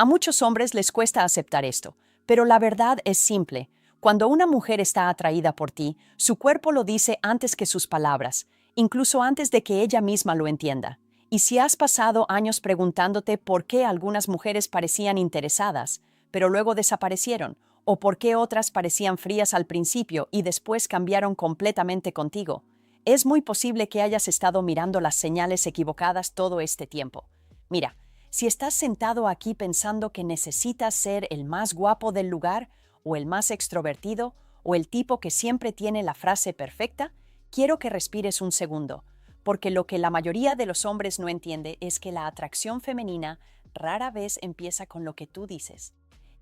A muchos hombres les cuesta aceptar esto, pero la verdad es simple. Cuando una mujer está atraída por ti, su cuerpo lo dice antes que sus palabras, incluso antes de que ella misma lo entienda. Y si has pasado años preguntándote por qué algunas mujeres parecían interesadas, pero luego desaparecieron, o por qué otras parecían frías al principio y después cambiaron completamente contigo, es muy posible que hayas estado mirando las señales equivocadas todo este tiempo. Mira, si estás sentado aquí pensando que necesitas ser el más guapo del lugar, o el más extrovertido, o el tipo que siempre tiene la frase perfecta, quiero que respires un segundo, porque lo que la mayoría de los hombres no entiende es que la atracción femenina rara vez empieza con lo que tú dices.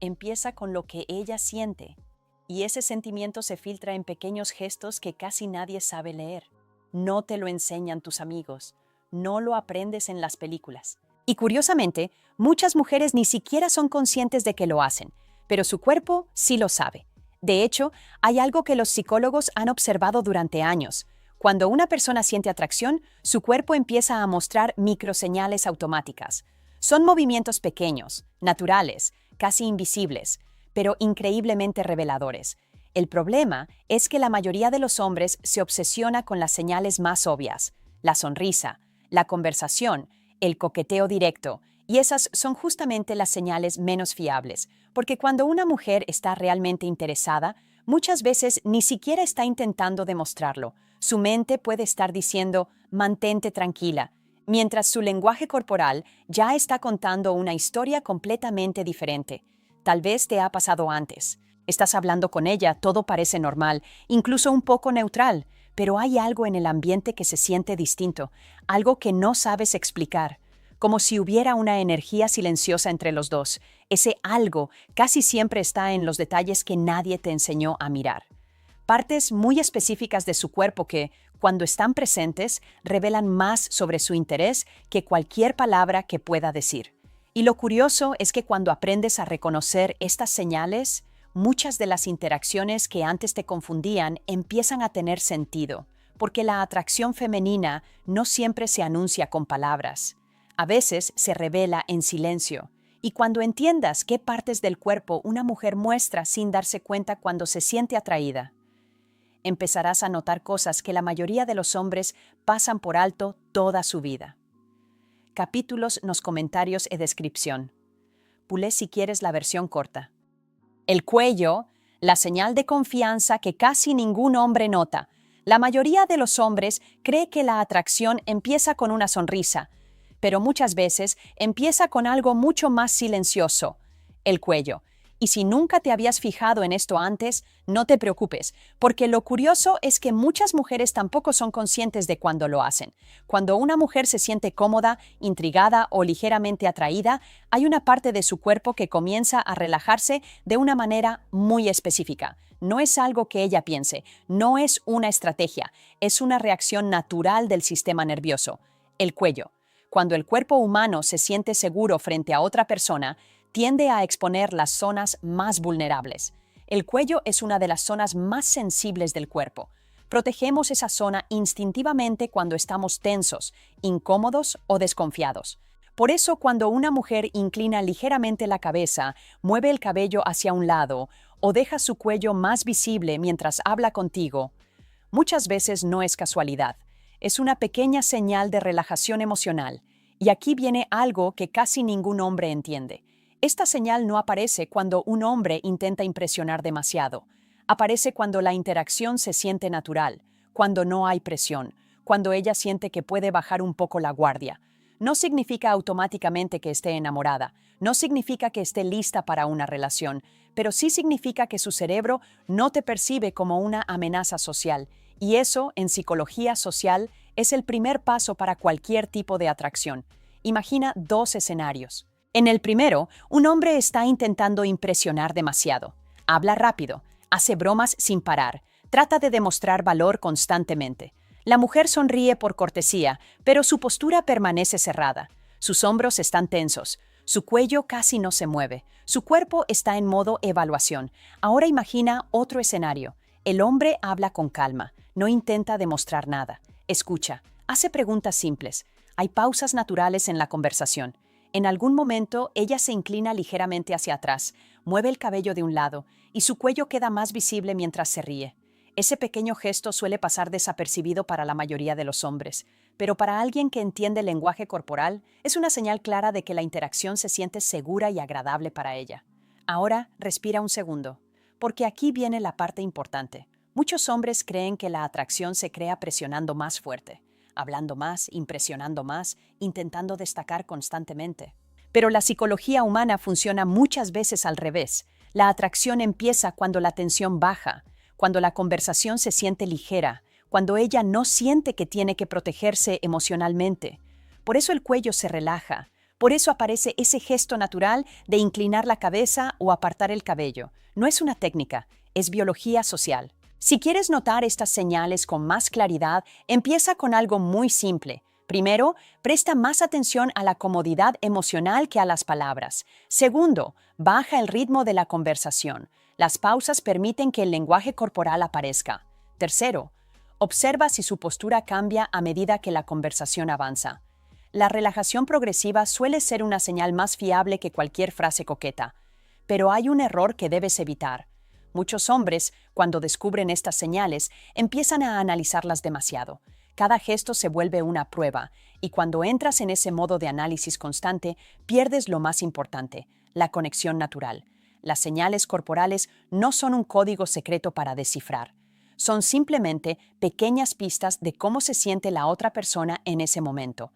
Empieza con lo que ella siente, y ese sentimiento se filtra en pequeños gestos que casi nadie sabe leer. No te lo enseñan tus amigos, no lo aprendes en las películas. Y curiosamente, muchas mujeres ni siquiera son conscientes de que lo hacen, pero su cuerpo sí lo sabe. De hecho, hay algo que los psicólogos han observado durante años. Cuando una persona siente atracción, su cuerpo empieza a mostrar microseñales automáticas. Son movimientos pequeños, naturales, casi invisibles, pero increíblemente reveladores. El problema es que la mayoría de los hombres se obsesiona con las señales más obvias: la sonrisa, la conversación, el coqueteo directo, y esas son justamente las señales menos fiables, porque cuando una mujer está realmente interesada, muchas veces ni siquiera está intentando demostrarlo. Su mente puede estar diciendo «mantente tranquila», mientras su lenguaje corporal ya está contando una historia completamente diferente. Tal vez te ha pasado antes. Estás hablando con ella, todo parece normal, incluso un poco neutral, pero hay algo en el ambiente que se siente distinto, algo que no sabes explicar, como si hubiera una energía silenciosa entre los dos. Ese algo casi siempre está en los detalles que nadie te enseñó a mirar. Partes muy específicas de su cuerpo que, cuando están presentes, revelan más sobre su interés que cualquier palabra que pueda decir. Y lo curioso es que cuando aprendes a reconocer estas señales, muchas de las interacciones que antes te confundían empiezan a tener sentido, porque la atracción femenina no siempre se anuncia con palabras. A veces se revela en silencio. Y cuando entiendas qué partes del cuerpo una mujer muestra sin darse cuenta cuando se siente atraída, empezarás a notar cosas que la mayoría de los hombres pasan por alto toda su vida. Capítulos nos comentarios e descripción. Pulé si quieres la versión corta. El cuello, la señal de confianza que casi ningún hombre nota. La mayoría de los hombres cree que la atracción empieza con una sonrisa, pero muchas veces empieza con algo mucho más silencioso: el cuello. Y si nunca te habías fijado en esto antes, no te preocupes, porque lo curioso es que muchas mujeres tampoco son conscientes de cuando lo hacen. Cuando una mujer se siente cómoda, intrigada o ligeramente atraída, hay una parte de su cuerpo que comienza a relajarse de una manera muy específica. No es algo que ella piense, no es una estrategia, es una reacción natural del sistema nervioso: el cuello. Cuando el cuerpo humano se siente seguro frente a otra persona, tiende a exponer las zonas más vulnerables. El cuello es una de las zonas más sensibles del cuerpo. Protegemos esa zona instintivamente cuando estamos tensos, incómodos o desconfiados. Por eso, cuando una mujer inclina ligeramente la cabeza, mueve el cabello hacia un lado o deja su cuello más visible mientras habla contigo, muchas veces no es casualidad. Es una pequeña señal de relajación emocional. Y aquí viene algo que casi ningún hombre entiende. Esta señal no aparece cuando un hombre intenta impresionar demasiado. Aparece cuando la interacción se siente natural, cuando no hay presión, cuando ella siente que puede bajar un poco la guardia. No significa automáticamente que esté enamorada, no significa que esté lista para una relación, pero sí significa que su cerebro no te percibe como una amenaza social. Y eso, en psicología social, es el primer paso para cualquier tipo de atracción. Imagina dos escenarios. En el primero, un hombre está intentando impresionar demasiado. Habla rápido, hace bromas sin parar, trata de demostrar valor constantemente. La mujer sonríe por cortesía, pero su postura permanece cerrada. Sus hombros están tensos, su cuello casi no se mueve, su cuerpo está en modo evaluación. Ahora imagina otro escenario. El hombre habla con calma, no intenta demostrar nada. Escucha, hace preguntas simples. Hay pausas naturales en la conversación. En algún momento, ella se inclina ligeramente hacia atrás, mueve el cabello de un lado y su cuello queda más visible mientras se ríe. Ese pequeño gesto suele pasar desapercibido para la mayoría de los hombres, pero para alguien que entiende el lenguaje corporal, es una señal clara de que la interacción se siente segura y agradable para ella. Ahora, respira un segundo, porque aquí viene la parte importante. Muchos hombres creen que la atracción se crea presionando más fuerte, hablando más, impresionando más, intentando destacar constantemente. Pero la psicología humana funciona muchas veces al revés. La atracción empieza cuando la tensión baja, cuando la conversación se siente ligera, cuando ella no siente que tiene que protegerse emocionalmente. Por eso el cuello se relaja, por eso aparece ese gesto natural de inclinar la cabeza o apartar el cabello. No es una técnica, es biología social. Si quieres notar estas señales con más claridad, empieza con algo muy simple. Primero, presta más atención a la comodidad emocional que a las palabras. Segundo, baja el ritmo de la conversación. Las pausas permiten que el lenguaje corporal aparezca. Tercero, observa si su postura cambia a medida que la conversación avanza. La relajación progresiva suele ser una señal más fiable que cualquier frase coqueta. Pero hay un error que debes evitar. Muchos hombres, cuando descubren estas señales, empiezan a analizarlas demasiado. Cada gesto se vuelve una prueba, y cuando entras en ese modo de análisis constante, pierdes lo más importante, la conexión natural. Las señales corporales no son un código secreto para descifrar. Son simplemente pequeñas pistas de cómo se siente la otra persona en ese momento.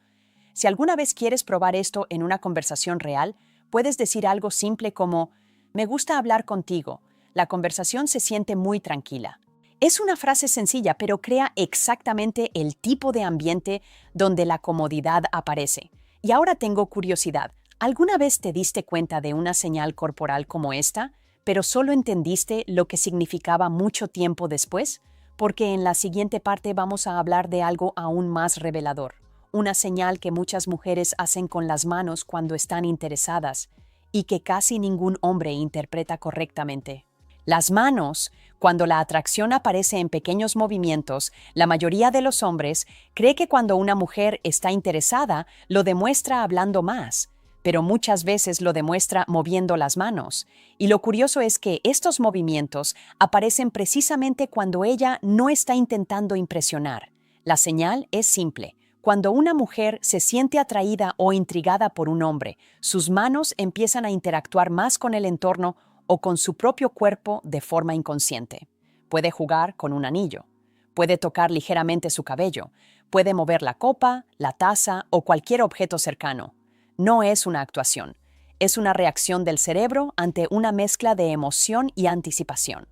Si alguna vez quieres probar esto en una conversación real, puedes decir algo simple como: «Me gusta hablar contigo». La conversación se siente muy tranquila. Es una frase sencilla, pero crea exactamente el tipo de ambiente donde la comodidad aparece. Y ahora tengo curiosidad. ¿Alguna vez te diste cuenta de una señal corporal como esta, pero solo entendiste lo que significaba mucho tiempo después? Porque en la siguiente parte vamos a hablar de algo aún más revelador. Una señal que muchas mujeres hacen con las manos cuando están interesadas y que casi ningún hombre interpreta correctamente. Las manos, cuando la atracción aparece en pequeños movimientos, la mayoría de los hombres cree que cuando una mujer está interesada, lo demuestra hablando más, pero muchas veces lo demuestra moviendo las manos. Y lo curioso es que estos movimientos aparecen precisamente cuando ella no está intentando impresionar. La señal es simple. Cuando una mujer se siente atraída o intrigada por un hombre, sus manos empiezan a interactuar más con el entorno o con su propio cuerpo de forma inconsciente. Puede jugar con un anillo, puede tocar ligeramente su cabello, puede mover la copa, la taza o cualquier objeto cercano. No es una actuación, es una reacción del cerebro ante una mezcla de emoción y anticipación.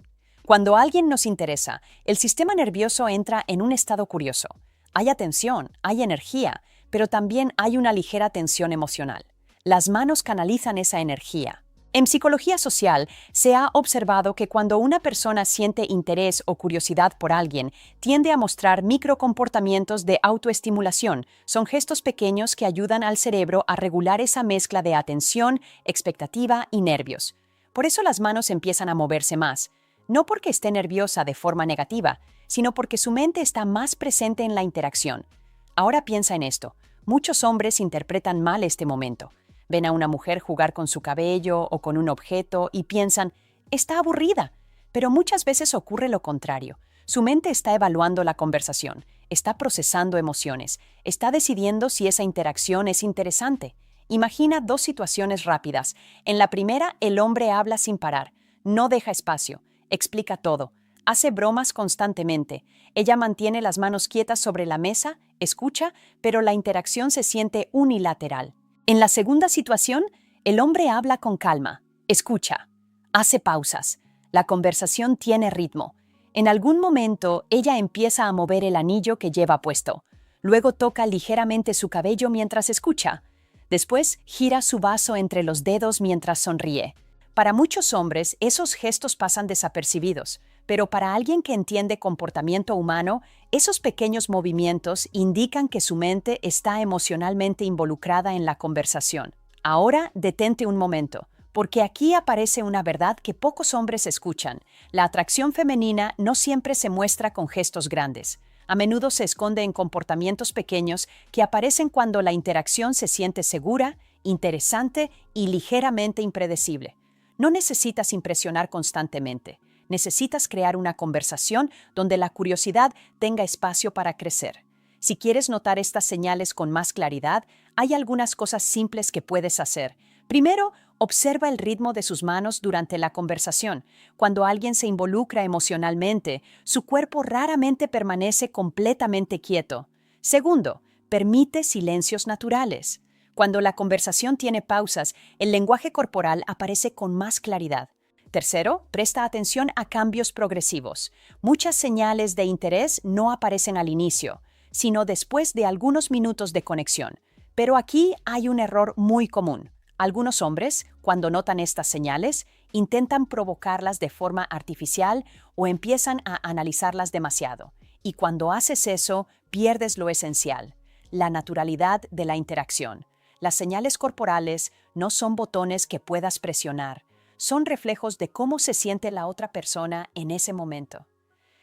Cuando alguien nos interesa, el sistema nervioso entra en un estado curioso. Hay atención, hay energía, pero también hay una ligera tensión emocional. Las manos canalizan esa energía. En psicología social, se ha observado que cuando una persona siente interés o curiosidad por alguien, tiende a mostrar microcomportamientos de autoestimulación. Son gestos pequeños que ayudan al cerebro a regular esa mezcla de atención, expectativa y nervios. Por eso las manos empiezan a moverse más, no porque esté nerviosa de forma negativa, sino porque su mente está más presente en la interacción. Ahora piensa en esto. Muchos hombres interpretan mal este momento. Ven a una mujer jugar con su cabello o con un objeto y piensan, está aburrida. Pero muchas veces ocurre lo contrario. Su mente está evaluando la conversación, está procesando emociones, está decidiendo si esa interacción es interesante. Imagina dos situaciones rápidas. En la primera, el hombre habla sin parar, no deja espacio, explica todo, hace bromas constantemente. Ella mantiene las manos quietas sobre la mesa, escucha, pero la interacción se siente unilateral. En la segunda situación, el hombre habla con calma, escucha, hace pausas. La conversación tiene ritmo. En algún momento, ella empieza a mover el anillo que lleva puesto. Luego toca ligeramente su cabello mientras escucha. Después, gira su vaso entre los dedos mientras sonríe. Para muchos hombres, esos gestos pasan desapercibidos, pero para alguien que entiende comportamiento humano, esos pequeños movimientos indican que su mente está emocionalmente involucrada en la conversación. Ahora, detente un momento, porque aquí aparece una verdad que pocos hombres escuchan. La atracción femenina no siempre se muestra con gestos grandes. A menudo se esconde en comportamientos pequeños que aparecen cuando la interacción se siente segura interesante y ligeramente impredecible. No necesitas impresionar constantemente. Necesitas crear una conversación donde la curiosidad tenga espacio para crecer. Si quieres notar estas señales con más claridad, hay algunas cosas simples que puedes hacer. Primero, observa el ritmo de sus manos durante la conversación. Cuando alguien se involucra emocionalmente, su cuerpo raramente permanece completamente quieto. Segundo, permite silencios naturales. Cuando la conversación tiene pausas, el lenguaje corporal aparece con más claridad. Tercero, presta atención a cambios progresivos. Muchas señales de interés no aparecen al inicio, sino después de algunos minutos de conexión. Pero aquí hay un error muy común. Algunos hombres, cuando notan estas señales, intentan provocarlas de forma artificial o empiezan a analizarlas demasiado. Y cuando haces eso, pierdes lo esencial, la naturalidad de la interacción. Las señales corporales no son botones que puedas presionar, son reflejos de cómo se siente la otra persona en ese momento.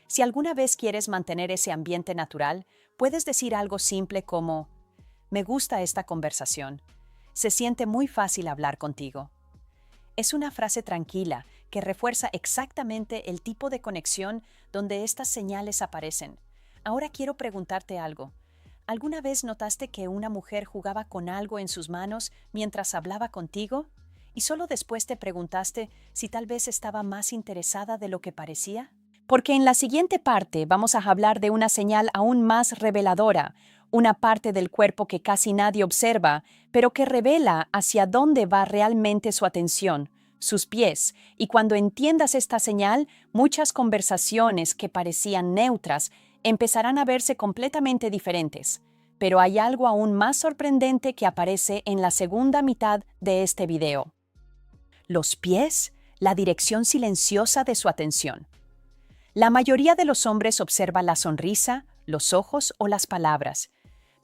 Si alguna vez quieres mantener ese ambiente natural, puedes decir algo simple como: me gusta esta conversación. Se siente muy fácil hablar contigo. Es una frase tranquila que refuerza exactamente el tipo de conexión donde estas señales aparecen. Ahora quiero preguntarte algo. ¿Alguna vez notaste que una mujer jugaba con algo en sus manos mientras hablaba contigo? ¿Y solo después te preguntaste si tal vez estaba más interesada de lo que parecía? Porque en la siguiente parte vamos a hablar de una señal aún más reveladora, una parte del cuerpo que casi nadie observa, pero que revela hacia dónde va realmente su atención, sus pies. Y cuando entiendas esta señal, muchas conversaciones que parecían neutras empezarán a verse completamente diferentes. Pero hay algo aún más sorprendente que aparece en la segunda mitad de este video. Los pies, la dirección silenciosa de su atención. La mayoría de los hombres observa la sonrisa, los ojos o las palabras,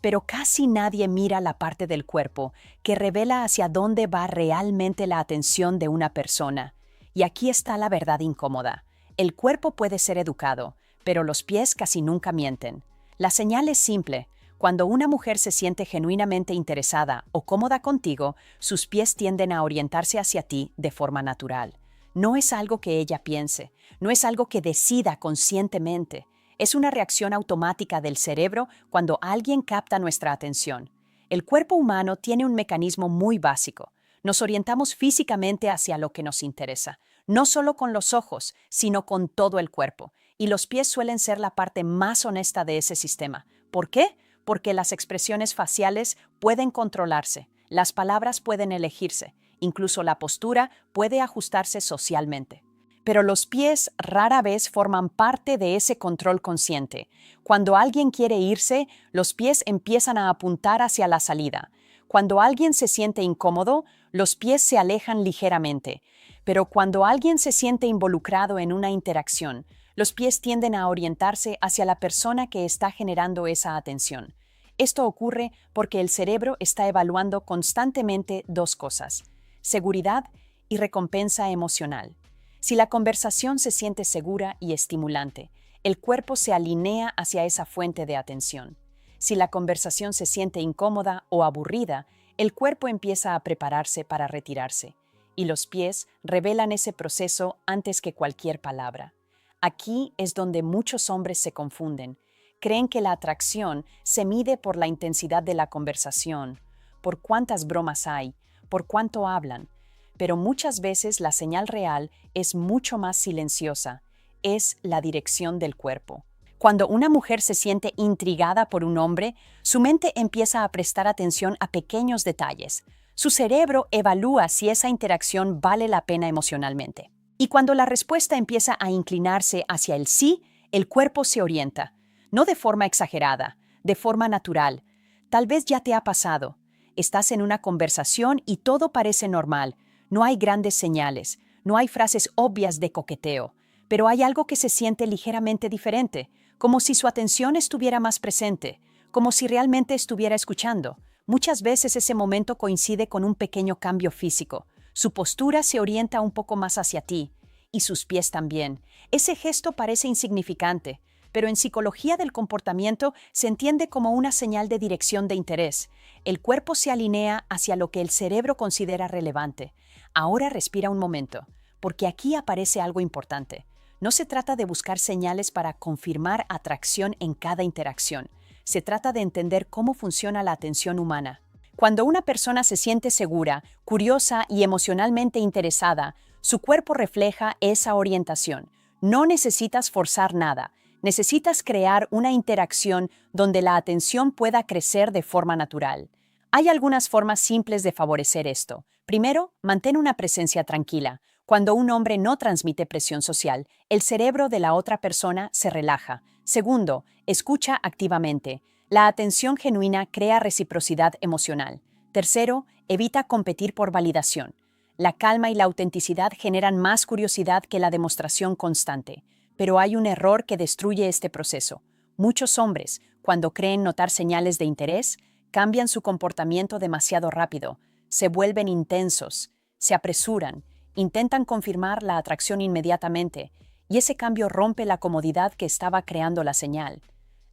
pero casi nadie mira la parte del cuerpo que revela hacia dónde va realmente la atención de una persona. Y aquí está la verdad incómoda. El cuerpo puede ser educado, pero los pies casi nunca mienten. La señal es simple. Cuando una mujer se siente genuinamente interesada o cómoda contigo, sus pies tienden a orientarse hacia ti de forma natural. No es algo que ella piense, no es algo que decida conscientemente. Es una reacción automática del cerebro cuando alguien capta nuestra atención. El cuerpo humano tiene un mecanismo muy básico. Nos orientamos físicamente hacia lo que nos interesa, no solo con los ojos, sino con todo el cuerpo. Y los pies suelen ser la parte más honesta de ese sistema. ¿Por qué? Porque las expresiones faciales pueden controlarse, las palabras pueden elegirse, incluso la postura puede ajustarse socialmente. Pero los pies rara vez forman parte de ese control consciente. Cuando alguien quiere irse, los pies empiezan a apuntar hacia la salida. Cuando alguien se siente incómodo, los pies se alejan ligeramente. Pero cuando alguien se siente involucrado en una interacción, los pies tienden a orientarse hacia la persona que está generando esa atención. Esto ocurre porque el cerebro está evaluando constantemente dos cosas: seguridad y recompensa emocional. Si la conversación se siente segura y estimulante, el cuerpo se alinea hacia esa fuente de atención. Si la conversación se siente incómoda o aburrida, el cuerpo empieza a prepararse para retirarse, y los pies revelan ese proceso antes que cualquier palabra. Aquí es donde muchos hombres se confunden. Creen que la atracción se mide por la intensidad de la conversación, por cuántas bromas hay, por cuánto hablan. Pero muchas veces la señal real es mucho más silenciosa, es la dirección del cuerpo. Cuando una mujer se siente intrigada por un hombre, su mente empieza a prestar atención a pequeños detalles. Su cerebro evalúa si esa interacción vale la pena emocionalmente. Y cuando la respuesta empieza a inclinarse hacia el sí, el cuerpo se orienta. No de forma exagerada, de forma natural. Tal vez ya te ha pasado. Estás en una conversación y todo parece normal. No hay grandes señales, no hay frases obvias de coqueteo, pero hay algo que se siente ligeramente diferente, como si su atención estuviera más presente, como si realmente estuviera escuchando. Muchas veces ese momento coincide con un pequeño cambio físico. Su postura se orienta un poco más hacia ti, y sus pies también. Ese gesto parece insignificante, pero en psicología del comportamiento se entiende como una señal de dirección de interés. El cuerpo se alinea hacia lo que el cerebro considera relevante. Ahora respira un momento, porque aquí aparece algo importante. No se trata de buscar señales para confirmar atracción en cada interacción. Se trata de entender cómo funciona la atención humana. Cuando una persona se siente segura, curiosa y emocionalmente interesada, su cuerpo refleja esa orientación. No necesitas forzar nada. Necesitas crear una interacción donde la atención pueda crecer de forma natural. Hay algunas formas simples de favorecer esto. Primero, mantén una presencia tranquila. Cuando un hombre no transmite presión social, el cerebro de la otra persona se relaja. Segundo, escucha activamente. La atención genuina crea reciprocidad emocional. Tercero, evita competir por validación. La calma y la autenticidad generan más curiosidad que la demostración constante. Pero hay un error que destruye este proceso. Muchos hombres, cuando creen notar señales de interés, cambian su comportamiento demasiado rápido, se vuelven intensos, se apresuran, intentan confirmar la atracción inmediatamente, y ese cambio rompe la comodidad que estaba creando la señal.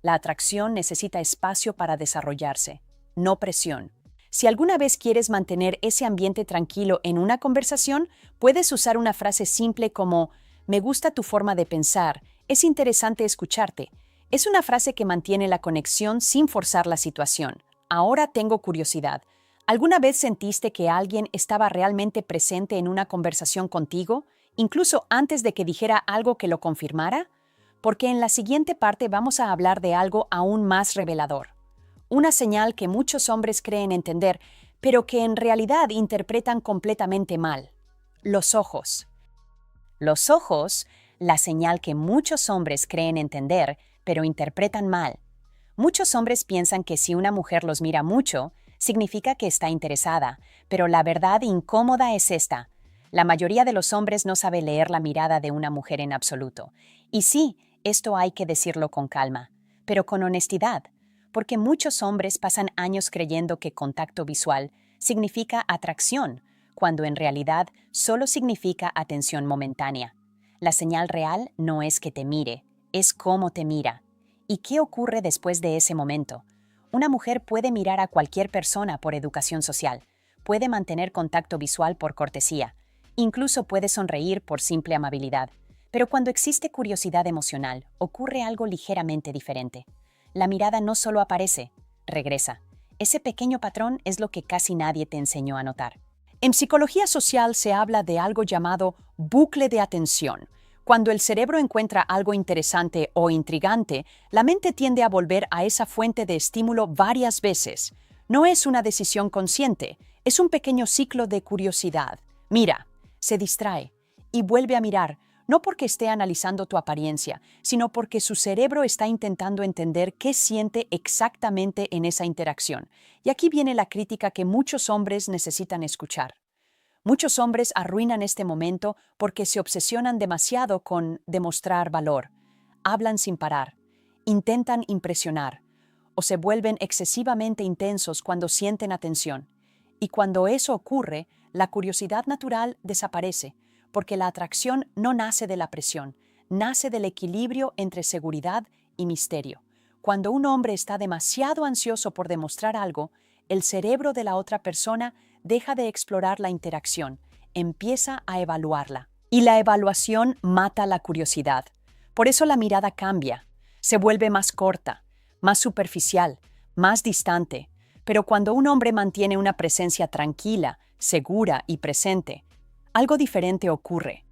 La atracción necesita espacio para desarrollarse, no presión. Si alguna vez quieres mantener ese ambiente tranquilo en una conversación, puedes usar una frase simple como «Me gusta tu forma de pensar, es interesante escucharte». Es una frase que mantiene la conexión sin forzar la situación. Ahora tengo curiosidad. ¿Alguna vez sentiste que alguien estaba realmente presente en una conversación contigo, incluso antes de que dijera algo que lo confirmara? Porque en la siguiente parte vamos a hablar de algo aún más revelador. Una señal que muchos hombres creen entender, pero que en realidad interpretan completamente mal. Los ojos. Los ojos, la señal que muchos hombres creen entender, pero interpretan mal. Muchos hombres piensan que si una mujer los mira mucho, significa que está interesada, pero la verdad incómoda es esta. La mayoría de los hombres no sabe leer la mirada de una mujer en absoluto. Y sí, esto hay que decirlo con calma, pero con honestidad, porque muchos hombres pasan años creyendo que contacto visual significa atracción, cuando en realidad solo significa atención momentánea. La señal real no es que te mire, es cómo te mira. ¿Y qué ocurre después de ese momento? Una mujer puede mirar a cualquier persona por educación social, puede mantener contacto visual por cortesía, incluso puede sonreír por simple amabilidad. Pero cuando existe curiosidad emocional, ocurre algo ligeramente diferente. La mirada no solo aparece, regresa. Ese pequeño patrón es lo que casi nadie te enseñó a notar. En psicología social se habla de algo llamado bucle de atención. Cuando el cerebro encuentra algo interesante o intrigante, la mente tiende a volver a esa fuente de estímulo varias veces. No es una decisión consciente, es un pequeño ciclo de curiosidad. Mira, se distrae y vuelve a mirar, no porque esté analizando tu apariencia, sino porque su cerebro está intentando entender qué siente exactamente en esa interacción. Y aquí viene la crítica que muchos hombres necesitan escuchar. Muchos hombres arruinan este momento porque se obsesionan demasiado con demostrar valor. Hablan sin parar, intentan impresionar, o se vuelven excesivamente intensos cuando sienten atención. Y cuando eso ocurre, la curiosidad natural desaparece, porque la atracción no nace de la presión, nace del equilibrio entre seguridad y misterio. Cuando un hombre está demasiado ansioso por demostrar algo, el cerebro de la otra persona deja de explorar la interacción, empieza a evaluarla. Y la evaluación mata la curiosidad. Por eso la mirada cambia, se vuelve más corta, más superficial, más distante. Pero cuando un hombre mantiene una presencia tranquila, segura y presente, algo diferente ocurre.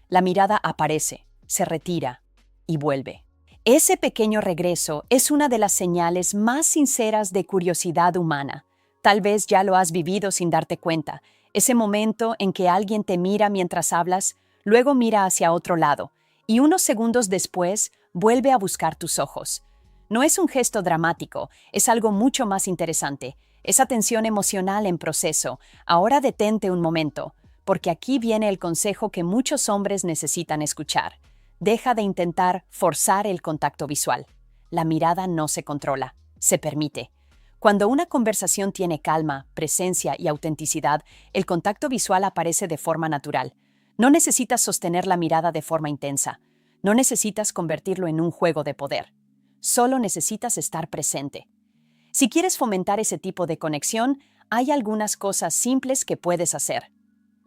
La mirada aparece, se retira y vuelve. Ese pequeño regreso es una de las señales más sinceras de curiosidad humana. Tal vez ya lo has vivido sin darte cuenta. Ese momento en que alguien te mira mientras hablas, luego mira hacia otro lado, y unos segundos después vuelve a buscar tus ojos. No es un gesto dramático, es algo mucho más interesante. Esa tensión emocional en proceso. Ahora detente un momento, porque aquí viene el consejo que muchos hombres necesitan escuchar. Deja de intentar forzar el contacto visual. La mirada no se controla, se permite. Cuando una conversación tiene calma, presencia y autenticidad, el contacto visual aparece de forma natural. No necesitas sostener la mirada de forma intensa. No necesitas convertirlo en un juego de poder. Solo necesitas estar presente. Si quieres fomentar ese tipo de conexión, hay algunas cosas simples que puedes hacer.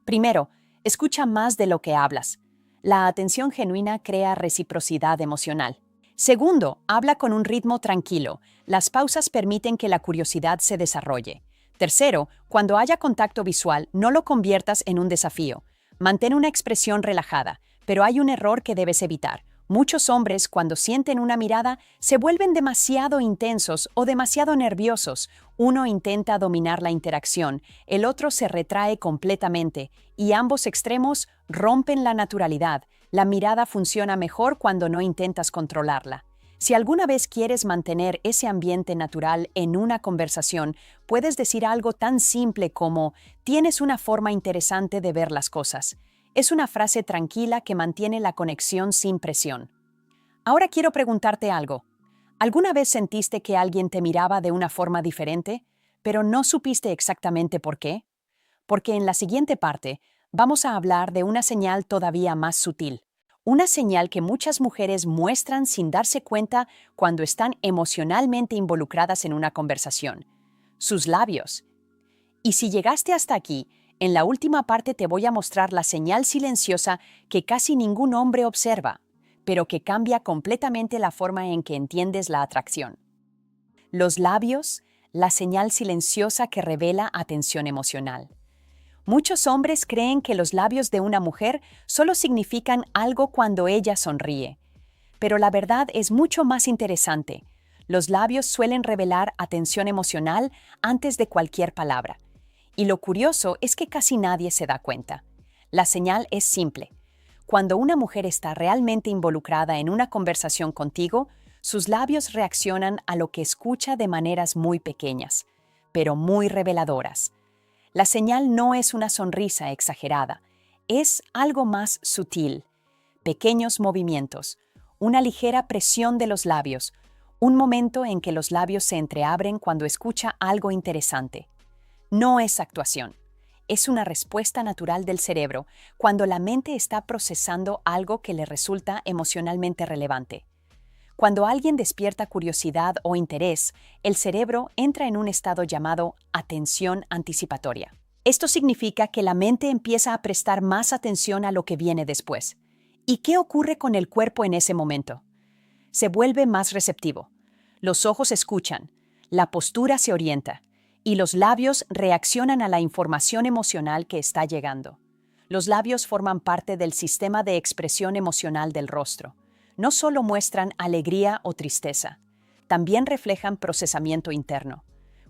Primero, escucha más de lo que hablas. La atención genuina crea reciprocidad emocional. Segundo, habla con un ritmo tranquilo. Las pausas permiten que la curiosidad se desarrolle. Tercero, cuando haya contacto visual, no lo conviertas en un desafío. Mantén una expresión relajada, pero hay un error que debes evitar. Muchos hombres, cuando sienten una mirada, se vuelven demasiado intensos o demasiado nerviosos. Uno intenta dominar la interacción, el otro se retrae completamente, y ambos extremos rompen la naturalidad. La mirada funciona mejor cuando no intentas controlarla. Si alguna vez quieres mantener ese ambiente natural en una conversación, puedes decir algo tan simple como «Tienes una forma interesante de ver las cosas». Es una frase tranquila que mantiene la conexión sin presión. Ahora quiero preguntarte algo. ¿Alguna vez sentiste que alguien te miraba de una forma diferente, pero no supiste exactamente por qué? Porque en la siguiente parte vamos a hablar de una señal todavía más sutil. Una señal que muchas mujeres muestran sin darse cuenta cuando están emocionalmente involucradas en una conversación. Sus labios. Y si llegaste hasta aquí, en la última parte te voy a mostrar la señal silenciosa que casi ningún hombre observa, pero que cambia completamente la forma en que entiendes la atracción. Los labios, la señal silenciosa que revela atención emocional. Muchos hombres creen que los labios de una mujer solo significan algo cuando ella sonríe. Pero la verdad es mucho más interesante. Los labios suelen revelar atención emocional antes de cualquier palabra. Y lo curioso es que casi nadie se da cuenta. La señal es simple. Cuando una mujer está realmente involucrada en una conversación contigo, sus labios reaccionan a lo que escucha de maneras muy pequeñas, pero muy reveladoras. La señal no es una sonrisa exagerada, es algo más sutil. Pequeños movimientos, una ligera presión de los labios, un momento en que los labios se entreabren cuando escucha algo interesante. No es actuación, es una respuesta natural del cerebro cuando la mente está procesando algo que le resulta emocionalmente relevante. Cuando alguien despierta curiosidad o interés, el cerebro entra en un estado llamado atención anticipatoria. Esto significa que la mente empieza a prestar más atención a lo que viene después. ¿Y qué ocurre con el cuerpo en ese momento? Se vuelve más receptivo. Los ojos escuchan, la postura se orienta, y los labios reaccionan a la información emocional que está llegando. Los labios forman parte del sistema de expresión emocional del rostro. No solo muestran alegría o tristeza, también reflejan procesamiento interno.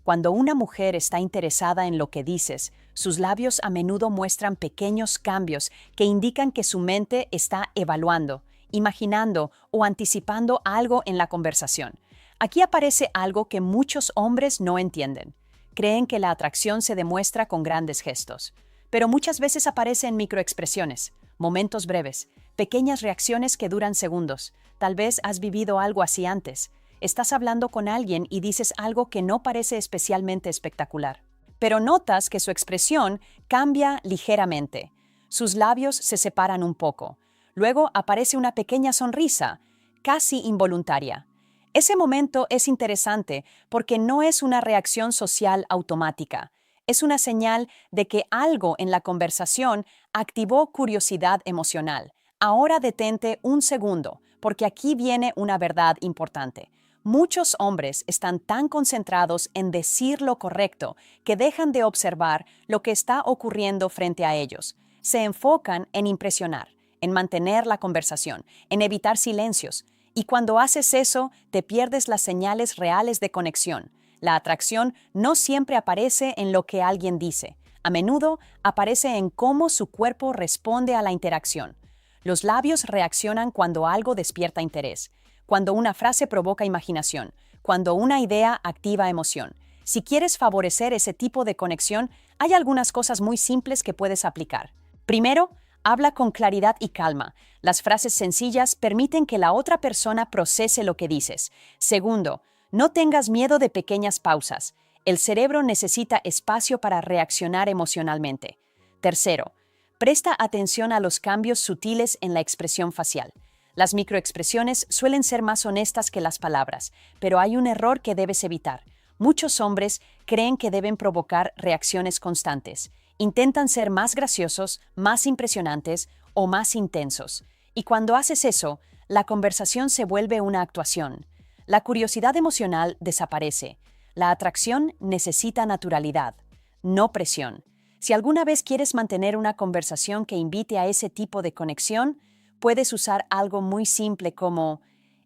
Cuando una mujer está interesada en lo que dices, sus labios a menudo muestran pequeños cambios que indican que su mente está evaluando, imaginando o anticipando algo en la conversación. Aquí aparece algo que muchos hombres no entienden. Creen que la atracción se demuestra con grandes gestos, pero muchas veces aparece en microexpresiones, momentos breves, pequeñas reacciones que duran segundos. Tal vez has vivido algo así antes. Estás hablando con alguien y dices algo que no parece especialmente espectacular, pero notas que su expresión cambia ligeramente. Sus labios se separan un poco. Luego aparece una pequeña sonrisa, casi involuntaria. Ese momento es interesante porque no es una reacción social automática. Es una señal de que algo en la conversación activó curiosidad emocional. Ahora detente un segundo, porque aquí viene una verdad importante. Muchos hombres están tan concentrados en decir lo correcto que dejan de observar lo que está ocurriendo frente a ellos. Se enfocan en impresionar, en mantener la conversación, en evitar silencios. Y cuando haces eso, te pierdes las señales reales de conexión. La atracción no siempre aparece en lo que alguien dice. A menudo aparece en cómo su cuerpo responde a la interacción. Los labios reaccionan cuando algo despierta interés, cuando una frase provoca imaginación, cuando una idea activa emoción. Si quieres favorecer ese tipo de conexión, hay algunas cosas muy simples que puedes aplicar. Primero, habla con claridad y calma. Las frases sencillas permiten que la otra persona procese lo que dices. Segundo, no tengas miedo de pequeñas pausas. El cerebro necesita espacio para reaccionar emocionalmente. Tercero, presta atención a los cambios sutiles en la expresión facial. Las microexpresiones suelen ser más honestas que las palabras, pero hay un error que debes evitar. Muchos hombres creen que deben provocar reacciones constantes. Intentan ser más graciosos, más impresionantes o más intensos. Y cuando haces eso, la conversación se vuelve una actuación. La curiosidad emocional desaparece. La atracción necesita naturalidad, no presión. Si alguna vez quieres mantener una conversación que invite a ese tipo de conexión, puedes usar algo muy simple como: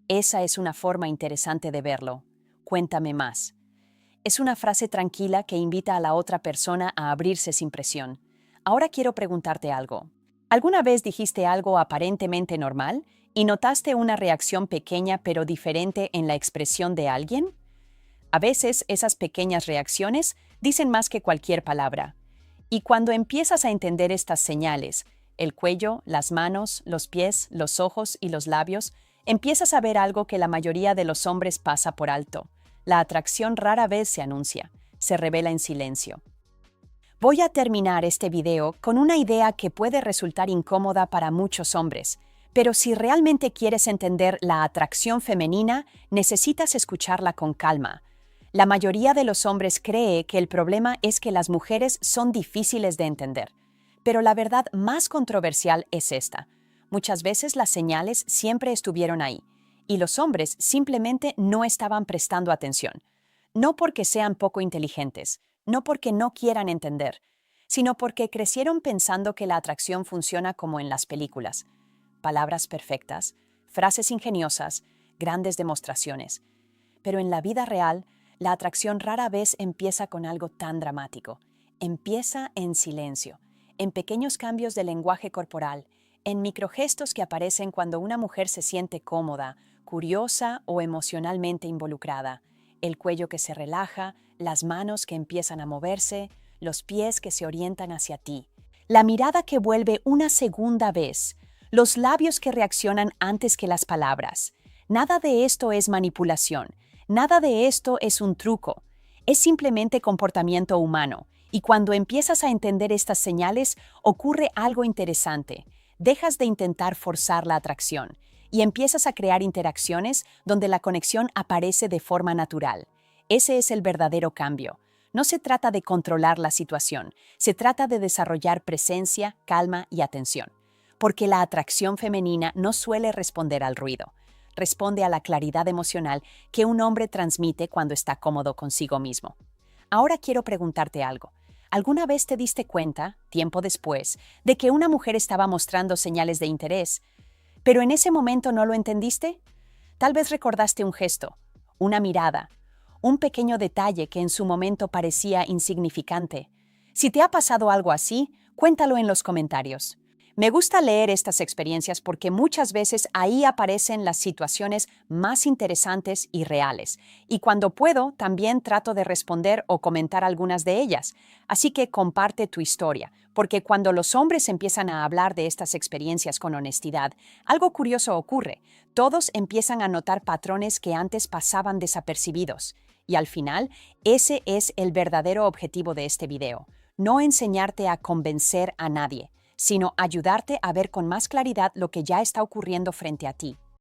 esa es una forma interesante de verlo. Cuéntame más. Es una frase tranquila que invita a la otra persona a abrirse sin presión. Ahora quiero preguntarte algo. ¿Alguna vez dijiste algo aparentemente normal y notaste una reacción pequeña pero diferente en la expresión de alguien? A veces esas pequeñas reacciones dicen más que cualquier palabra. Y cuando empiezas a entender estas señales, el cuello, las manos, los pies, los ojos y los labios, empiezas a ver algo que la mayoría de los hombres pasa por alto. La atracción rara vez se anuncia, se revela en silencio. Voy a terminar este video con una idea que puede resultar incómoda para muchos hombres, pero si realmente quieres entender la atracción femenina, necesitas escucharla con calma. La mayoría de los hombres cree que el problema es que las mujeres son difíciles de entender, pero la verdad más controversial es esta. Muchas veces las señales siempre estuvieron ahí, y los hombres simplemente no estaban prestando atención. No porque sean poco inteligentes, no porque no quieran entender, sino porque crecieron pensando que la atracción funciona como en las películas. Palabras perfectas, frases ingeniosas, grandes demostraciones. Pero en la vida real, la atracción rara vez empieza con algo tan dramático. Empieza en silencio, en pequeños cambios de lenguaje corporal, en microgestos que aparecen cuando una mujer se siente cómoda, curiosa o emocionalmente involucrada. El cuello que se relaja, las manos que empiezan a moverse, los pies que se orientan hacia ti. La mirada que vuelve una segunda vez, los labios que reaccionan antes que las palabras. Nada de esto es manipulación, nada de esto es un truco. Es simplemente comportamiento humano. Y cuando empiezas a entender estas señales, ocurre algo interesante. Dejas de intentar forzar la atracción y empiezas a crear interacciones donde la conexión aparece de forma natural. Ese es el verdadero cambio. No se trata de controlar la situación, se trata de desarrollar presencia, calma y atención. Porque la atracción femenina no suele responder al ruido. Responde a la claridad emocional que un hombre transmite cuando está cómodo consigo mismo. Ahora quiero preguntarte algo. ¿Alguna vez te diste cuenta, tiempo después, de que una mujer estaba mostrando señales de interés, pero en ese momento no lo entendiste? Tal vez recordaste un gesto, una mirada, un pequeño detalle que en su momento parecía insignificante. Si te ha pasado algo así, cuéntalo en los comentarios. Me gusta leer estas experiencias porque muchas veces ahí aparecen las situaciones más interesantes y reales. Y cuando puedo, también trato de responder o comentar algunas de ellas. Así que comparte tu historia, porque cuando los hombres empiezan a hablar de estas experiencias con honestidad, algo curioso ocurre. Todos empiezan a notar patrones que antes pasaban desapercibidos. Y al final, ese es el verdadero objetivo de este video. No enseñarte a convencer a nadie, sino ayudarte a ver con más claridad lo que ya está ocurriendo frente a ti.